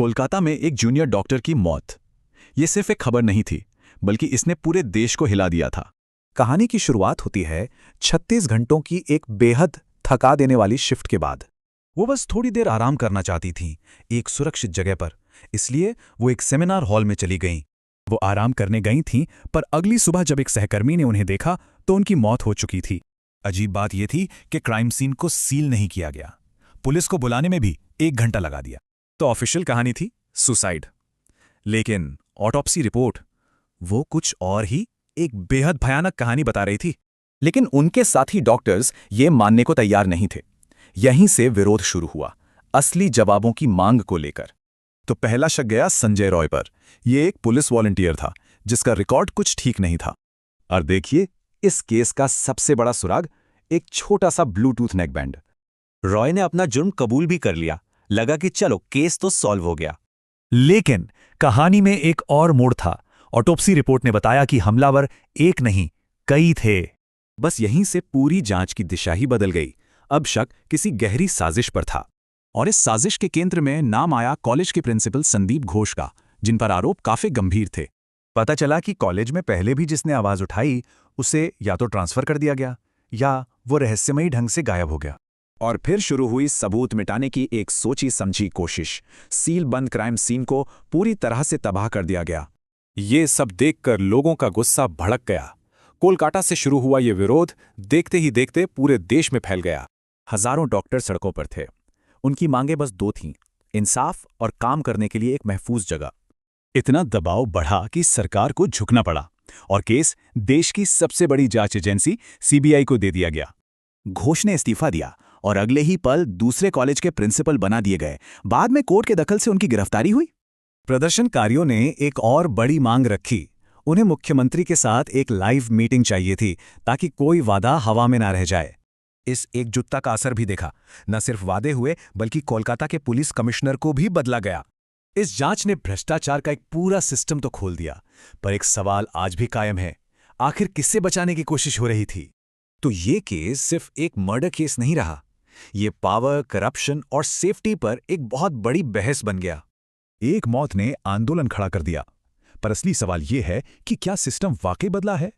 कोलकाता में एक junior doctor की मौत। ये सिर्फ एक खबर नहीं थी, बल्कि इसने पूरे देश को हिला दिया था। कहानी की शुरुआत होती है 36 घंटों की एक बेहद थका देने वाली शिफ्ट के बाद। वो बस थोड़ी देर आराम करना चाहती थीं, एक सुरक्षित जगह पर। इसलिए वो एक सेमिनार हॉल में चली गईं। वो आराम करने गई थीं, पर अगली सुबह जब एक सहकर्मी ने उन्हें देखा तो उनकी मौत हो चुकी थी। अजीब बात यह थी कि क्राइम सीन को सील नहीं किया गया। पुलिस को बुलाने में भी 1 घंटा लगा दिया। तो ऑफिशियल कहानी थी सुसाइड, लेकिन ऑटोप्सी रिपोर्ट वो कुछ और ही, एक बेहद भयानक कहानी बता रही थी। लेकिन उनके साथी डॉक्टर्स ये मानने को तैयार नहीं थे। यहीं से विरोध शुरू हुआ, असली जवाबों की मांग को लेकर। तो पहला शक गया संजय रॉय पर। यह एक पुलिस वॉलंटियर था जिसका रिकॉर्ड कुछ ठीक नहीं था। और देखिए, इस केस का सबसे बड़ा सुराग, एक छोटा सा ब्लूटूथ नेकबैंड। रॉय ने अपना जुर्म कबूल भी कर लिया। लगा कि चलो केस तो सॉल्व हो गया। लेकिन कहानी में एक और मोड़ था। ऑटोप्सी रिपोर्ट ने बताया कि हमलावर एक नहीं, कई थे। बस यहीं से पूरी जांच की दिशा ही बदल गई। अब शक किसी गहरी साजिश पर था, और इस साजिश के केंद्र में नाम आया कॉलेज के प्रिंसिपल संदीप घोष का, जिन पर आरोप काफी गंभीर थे। पता चला कि कॉलेज में पहले भी जिसने आवाज उठाई उसे या तो ट्रांसफर कर दिया गया, या वो रहस्यमयी ढंग से गायब हो गया। और फिर शुरू हुई सबूत मिटाने की एक सोची समझी कोशिश। सील बंद क्राइम सीन को पूरी तरह से तबाह कर दिया गया। ये सब देखकर लोगों का गुस्सा भड़क गया। कोलकाता से शुरू हुआ ये विरोध देखते ही देखते पूरे देश में फैल गया। हजारों डॉक्टर सड़कों पर थे। उनकी मांगें बस 2 थीं, इंसाफ और काम करने के लिए एक महफूज जगह। इतना दबाव बढ़ा कि सरकार को झुकना पड़ा, और केस देश की सबसे बड़ी जांच एजेंसी सीबीआई को दे दिया गया। घोष ने इस्तीफा दिया और अगले ही पल दूसरे कॉलेज के प्रिंसिपल बना दिए गए। बाद में कोर्ट के दखल से उनकी गिरफ्तारी हुई। प्रदर्शनकारियों ने एक और बड़ी मांग रखी। उन्हें मुख्यमंत्री के साथ एक लाइव मीटिंग चाहिए थी, ताकि कोई वादा हवा में ना रह जाए। इस एकजुटता का असर भी देखा। न सिर्फ वादे हुए, बल्कि कोलकाता के पुलिस कमिश्नर को भी बदला गया। इस जांच ने भ्रष्टाचार का एक पूरा सिस्टम तो खोल दिया, पर एक सवाल आज भी कायम है, आखिर किससे बचाने की कोशिश हो रही थी? तो ये केस सिर्फ एक मर्डर केस नहीं रहा। ये पावर, करप्शन और सेफ्टी पर एक बहुत बड़ी बहस बन गया। एक मौत ने आंदोलन खड़ा कर दिया, पर असली सवाल यह है कि क्या सिस्टम वाकई बदला है,